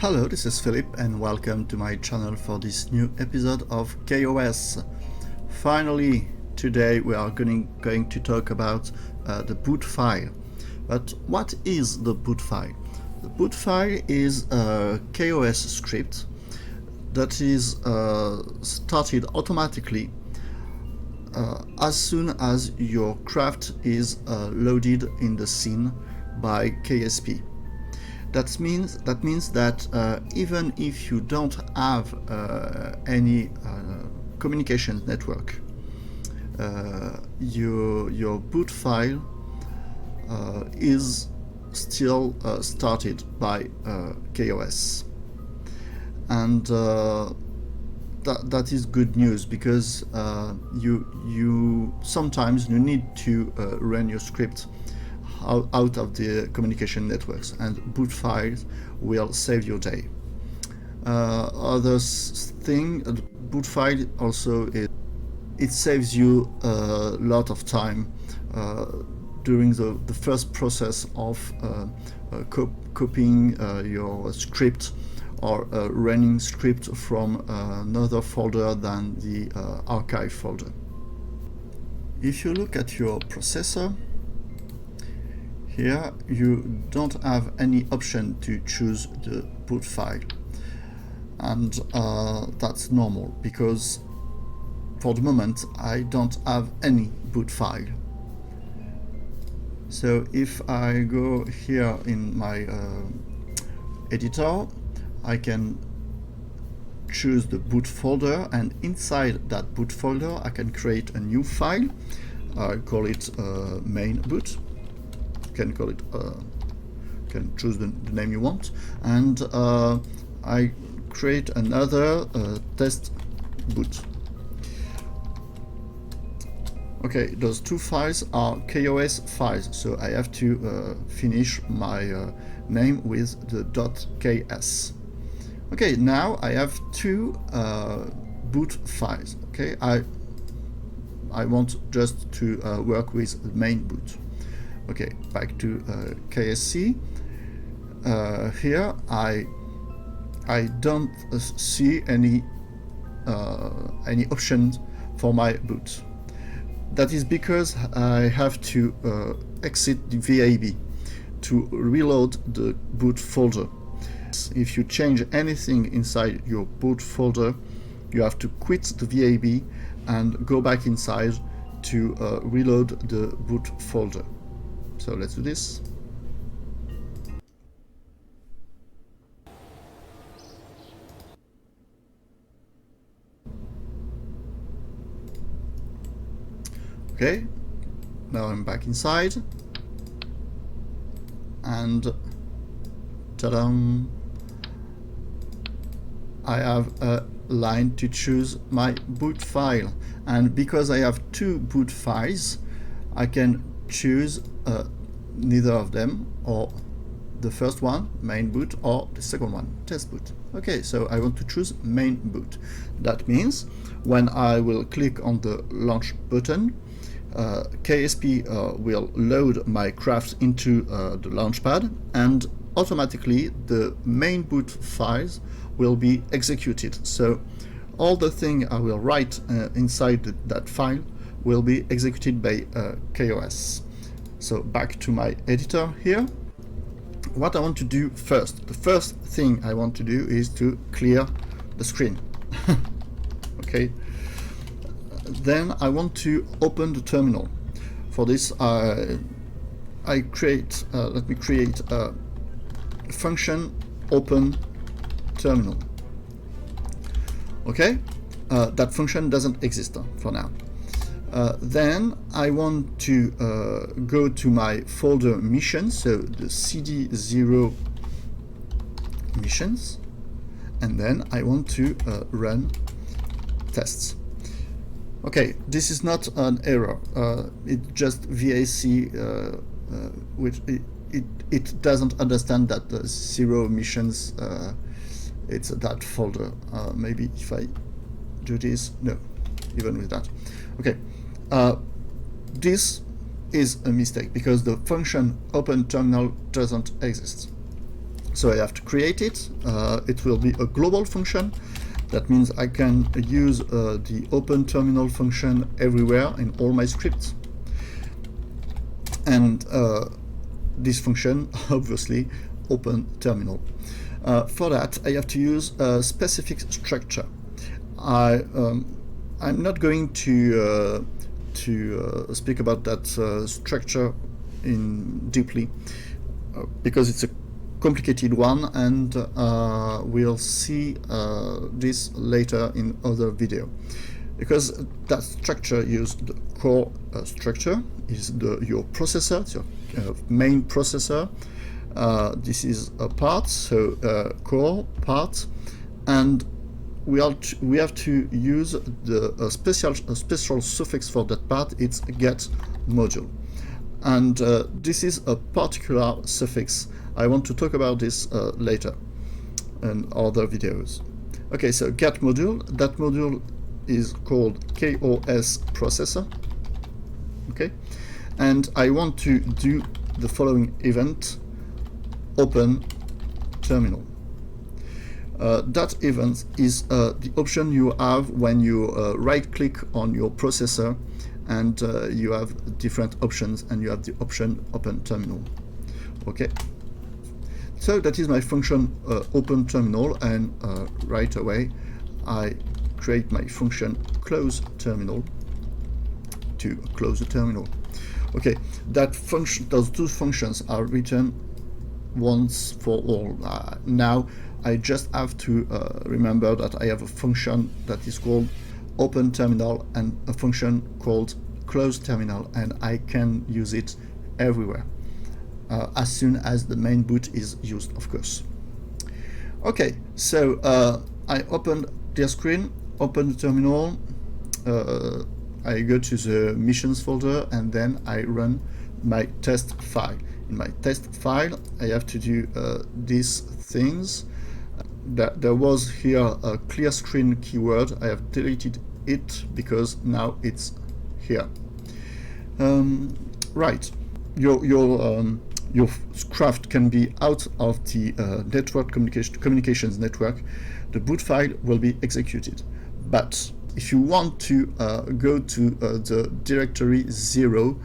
Hello, this is Philip and welcome to my channel for this new episode of kOS. Finally, today we are going to talk about the boot file. But what is the boot file? The boot file is a kOS script that is started automatically as soon as your craft is loaded in the scene by KSP. That means that even if you don't have any communication network, your boot file is still started by kOS, and that is good news, because you sometimes need to run your script out of the communication networks, and boot files will save your day. Other thing, boot file also it saves you a lot of time during the first process of copying your script or running script from another folder than the archive folder. If you look at your processor, here you don't have any option to choose the boot file, and that's normal, because for the moment I don't have any boot file. So if I go here in my editor, I can choose the boot folder, and inside that boot folder I can create a new file. I call it main boot. Can call it can choose the name you want, and I create another test boot. Okay, those two files are kOS files, so I have to finish my name with the .ks. Okay, now I have two boot files. Okay, I want just to work with the main boot. Okay, back to KSC. Here I don't see any options for my boot. That is because I have to exit the VAB to reload the boot folder. If you change anything inside your boot folder, you have to quit the VAB and go back inside to reload the boot folder. So let's do this. Okay, now I'm back inside, and ta-da! I have a line to choose my boot file, and because I have two boot files, I can choose neither of them, or the first one, main boot, or the second one, test boot. Okay, so I want to choose main boot. That means when I will click on the launch button, KSP will load my craft into the launchpad, and automatically the main boot files will be executed. So all the thing I will write inside that file will be executed by kOS. So back to my editor here. What I want to do first, the first thing I want to do is to clear the screen. Okay. Then I want to open the terminal. For this, let me create a function open terminal. Okay, that function doesn't exist for now. Then I want to go to my folder missions, so the cd0 missions, and then I want to run tests. Okay, this is not an error, it's just VAC, which it doesn't understand that the 0 missions, it's that folder. Maybe if I do this, no, even with that. Okay, this is a mistake because the function open terminal doesn't exist. So I have to create it. It will be a global function. That means I can use the open terminal function everywhere in all my scripts. And this function, obviously, open terminal. For that, I have to use a specific structure. I'm not going to speak about that structure in deeply because it's a complicated one, and we'll see this later in other video. Because that structure used the core structure is your processor, it's your main processor. This is a part, so core part, and we have to use the special suffix for that part. It's get module, and this is a particular suffix. I want to talk about this later in other videos. Okay, so get module. That module is called kOS processor. Okay, and I want to do the following event: open terminal. That event is the option you have when you right-click on your processor, and you have different options, and you have the option open terminal. Okay, so that is my function open terminal, and right away I create my function close terminal to close the terminal. Okay, that function, those two functions are written once for all. Now I just have to remember that I have a function that is called open terminal and a function called close terminal, and I can use it everywhere as soon as the main boot is used, of course. Okay, so I opened the screen, open the terminal, I go to the missions folder, and then I run my test file. In my test file, I have to do these things. There was here a clear screen keyword. I have deleted it because now it's here. Right, your craft can be out of the network communications network. The boot file will be executed, but if you want to go to the directory 0,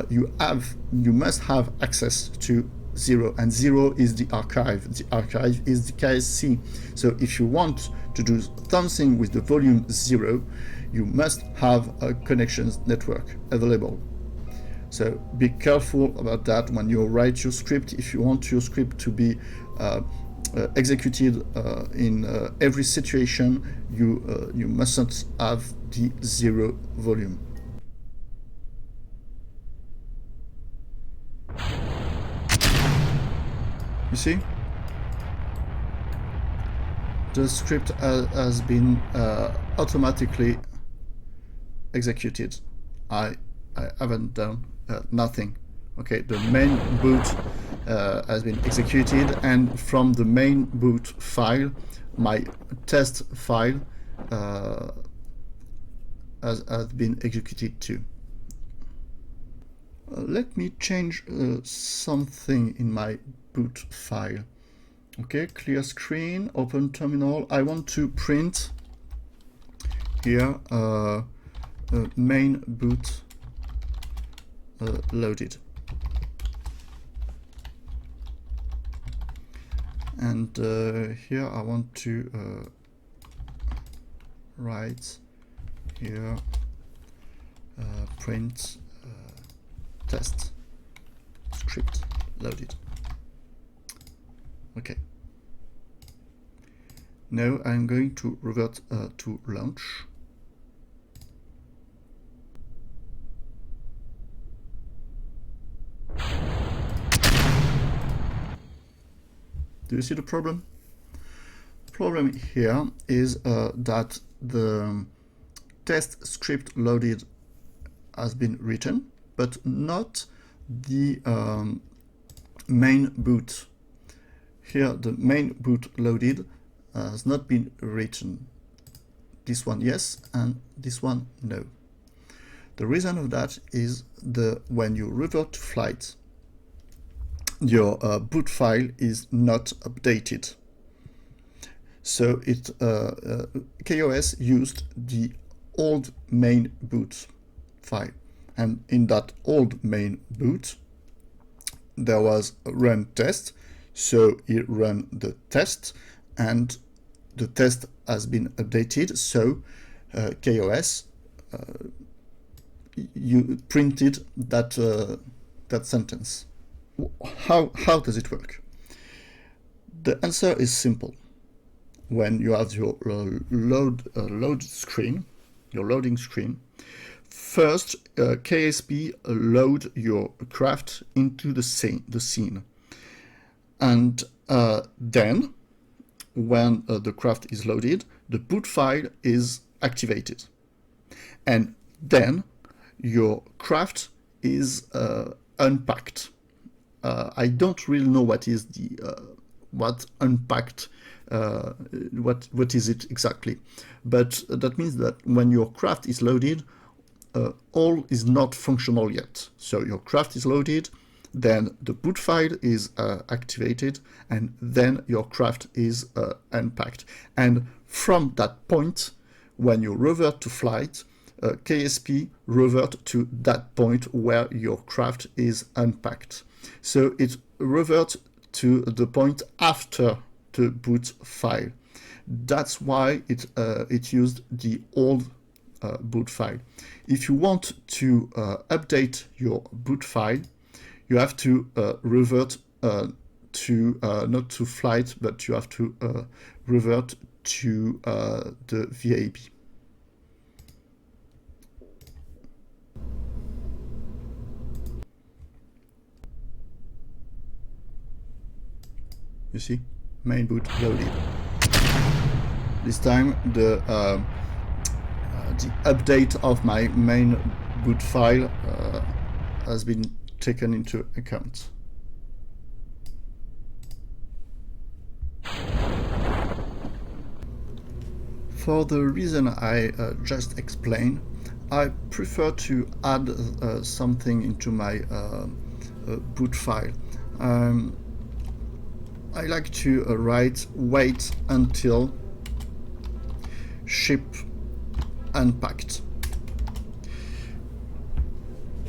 you must have access to 0, and 0 is the archive. The archive is the KSC. So if you want to do something with the volume 0, you must have a connections network available. So be careful about that when you write your script. If you want your script to be executed in every situation, you mustn't have the 0 volume. You see, the script has been automatically executed. I haven't done nothing. Okay, the main boot has been executed, and from the main boot file, my test file has been executed too. Let me change something in my boot file. Okay, clear screen, open terminal. I want to print here main boot loaded. And here I want to write here print test script loaded. Okay. Now I'm going to revert to launch. Do you see the problem? The problem here is that the test script loaded has been written, but not the main boot. Here the main boot loaded has not been written. This one yes, and this one no. The reason of that is when you revert to flight, your boot file is not updated. So kOS used the old main boot file, and in that old main boot there was a run test, so it ran the test, and the test has been updated, so kOS you printed that that sentence. How does it work? The answer is simple. When you have your load screen, your loading screen, first KSP load your craft into the scene, and then when the craft is loaded, the boot file is activated, and then your craft is unpacked. I don't really know what is the what unpacked, what is it exactly, but that means that when your craft is loaded, all is not functional yet. So your craft is loaded, then the boot file is activated, and then your craft is unpacked. And from that point, when you revert to flight, KSP revert to that point where your craft is unpacked. So it reverts to the point after the boot file. That's why it used the old boot file. If you want to update your boot file, you have to revert to not to flight, but you have to revert to the VAB. You see, main boot loaded. This time the update of my main boot file has been taken into account. For the reason I just explained, I prefer to add something into my boot file. I like to write wait until ship unpacked.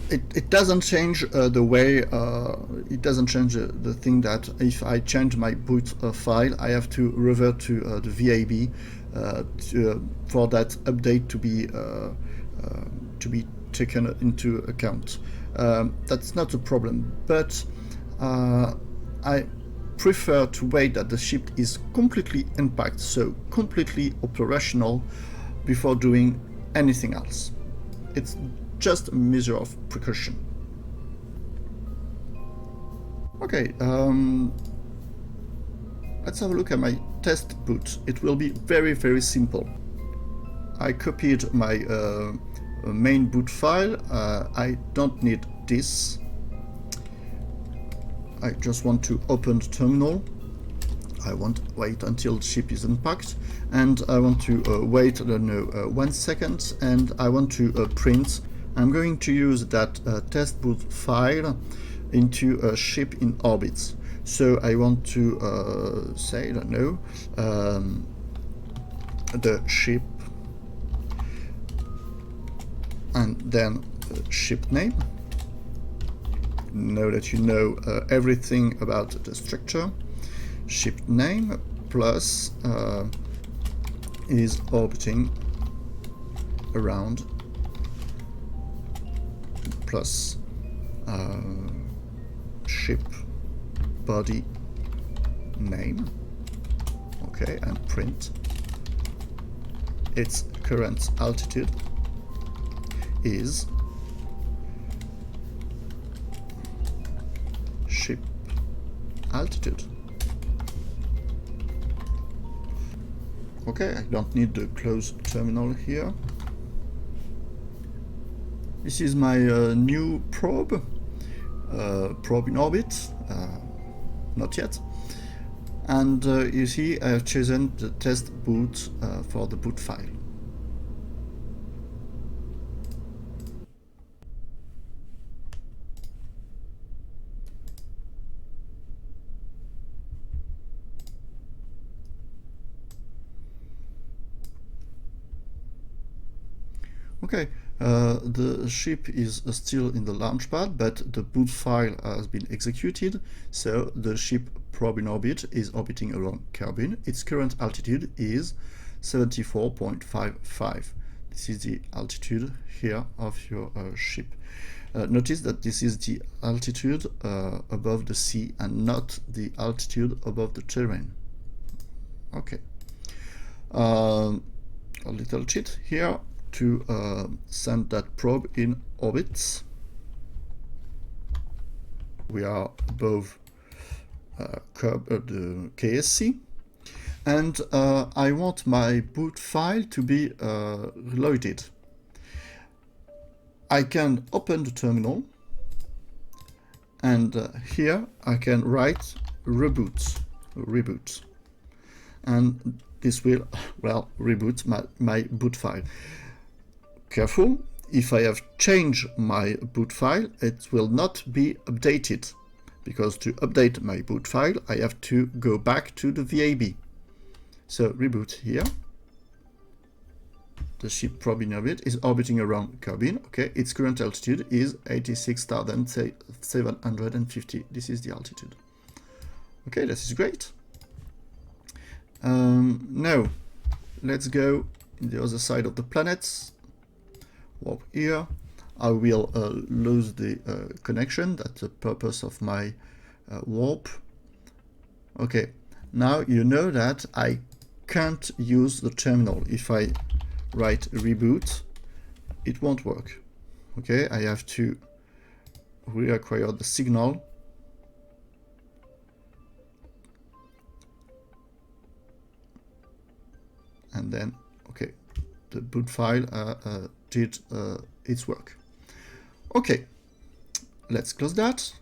It doesn't change the way, it doesn't change the thing that if I change my boot file, I have to revert to the VAB for that update to be taken into account. That's not a problem, but I prefer to wait that the ship is completely unpacked, so completely operational, before doing anything else. It's just a measure of precaution. Okay, let's have a look at my test boot. It will be very, very simple. I copied my main boot file. I don't need this. I just want to open the terminal. I want to wait until the ship is unpacked, and I want to wait, I don't know, 1 second, and I want to print. I'm going to use that test boot file into a ship in orbit. So I want to say, I don't know, the ship, and then the ship name. Now that you know everything about the structure, ship name plus is orbiting around, plus ship body name, okay, and print. Its current altitude is ship altitude. Okay, I don't need the close terminal here. This is my new probe in orbit, not yet. And you see I have chosen the test boot for the boot file. Okay, the ship is still in the launchpad, but the boot file has been executed, so the ship probe in orbit is orbiting around Kerbin. Its current altitude is 74.55. This is the altitude here of your ship. Notice that this is the altitude above the sea and not the altitude above the terrain. Okay. A little cheat here to send that probe in orbit. We are above the KSC, and I want my boot file to be reloaded. I can open the terminal, and here I can write reboot, and this will, well, reboot my boot file. Careful, if I have changed my boot file, it will not be updated, because to update my boot file, I have to go back to the VAB. So reboot here. The ship probe in orbit is orbiting around Kerbin. Okay, its current altitude is 86,750. This is the altitude. Okay, this is great. Now, let's go in the other side of the planet. Warp here. I will lose the connection. That's the purpose of my warp. Okay, now you know that I can't use the terminal. If I write reboot, it won't work. Okay, I have to reacquire the signal. And then, okay, the boot file did its work. Okay, let's close that.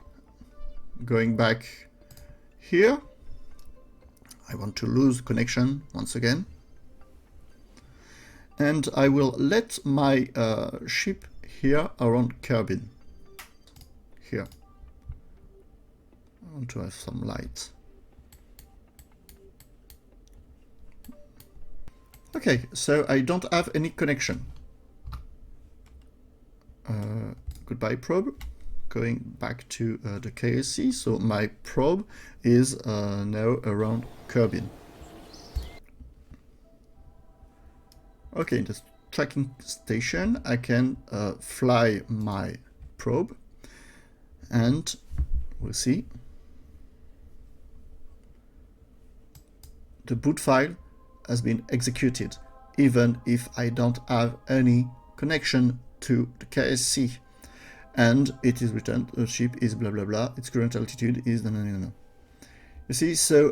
Going back here, I want to lose connection once again. And I will let my ship here around Kerbin. Here. I want to have some light. Okay, so I don't have any connection. Goodbye probe. Going back to the KSC, so my probe is now around Kerbin. Okay, in the tracking station, I can fly my probe, and we'll see. The boot file has been executed, even if I don't have any connection to the KSC. And it is returned, the ship is blah blah blah, its current altitude is no. You see, so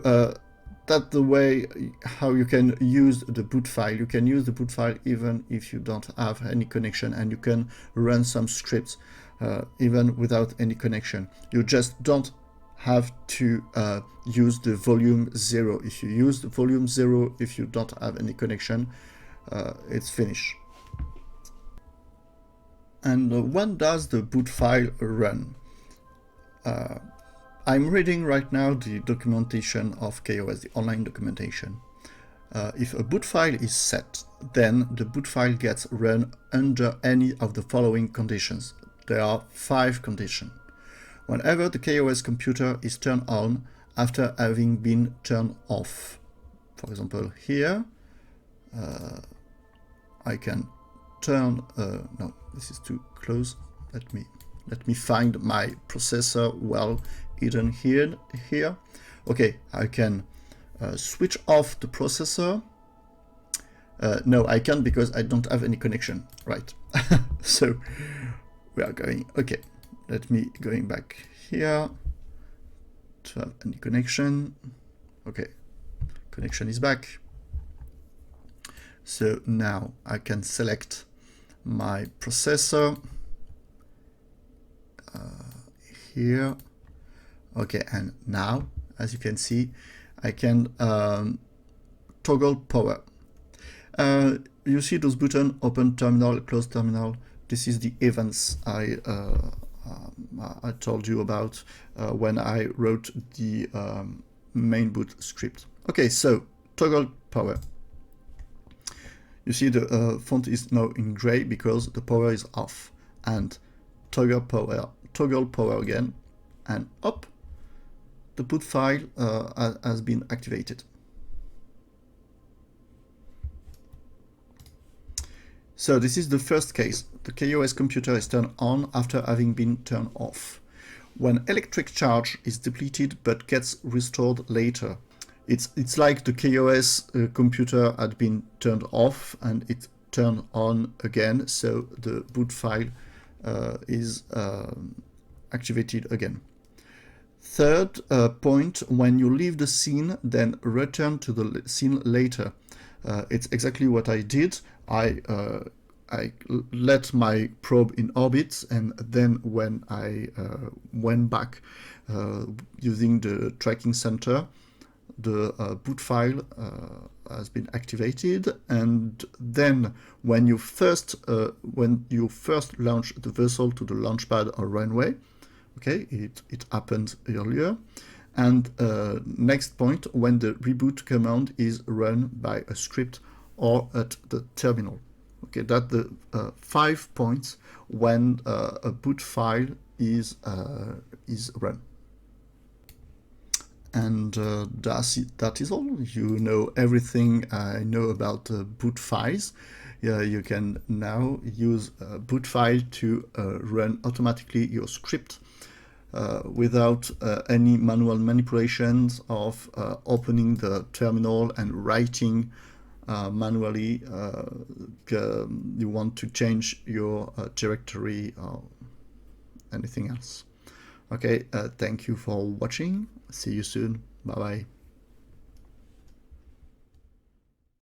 that's the way how you can use the boot file. You can use the boot file even if you don't have any connection, and you can run some scripts even without any connection. You just don't have to use the volume 0. If you use the volume 0, if you don't have any connection, it's finished. And when does the boot file run? I'm reading right now the documentation of kOS, the online documentation. If a boot file is set, then the boot file gets run under any of the following conditions. There are 5 conditions. Whenever the kOS computer is turned on after having been turned off. For example, here, I can turn, no, this is too close. Let me find my processor well hidden here. Okay, I can switch off the processor. No, I can't because I don't have any connection, right? So we are going, okay, let me going back here to have any connection. Okay, connection is back. So now I can select my processor here. Okay, and now, as you can see, I can toggle power. You see those buttons, open terminal, close terminal. This is the events I told you about when I wrote the main boot script. Okay, so toggle power. You see the font is now in gray because the power is off. And toggle power again, and up, the boot file has been activated. So this is the first case. The kOS computer is turned on after having been turned off. When electric charge is depleted but gets restored later, it's like the kOS computer had been turned off and it turned on again, so the boot file is activated again. Third point, when you leave the scene, then return to the scene later. It's exactly what I did. I let my probe in orbit, and then when I went back using the tracking center, the boot file has been activated, and then when you first launch the vessel to the launch pad or runway, okay, it happened earlier. And next point, when the reboot command is run by a script or at the terminal. Okay, that's the 5 points when a boot file is run. And that is all. You know everything I know about boot files. You can now use boot file to run automatically your script without any manual manipulations of opening the terminal and writing manually. You want to change your directory or anything else. Okay, thank you for watching. See you soon. Bye bye.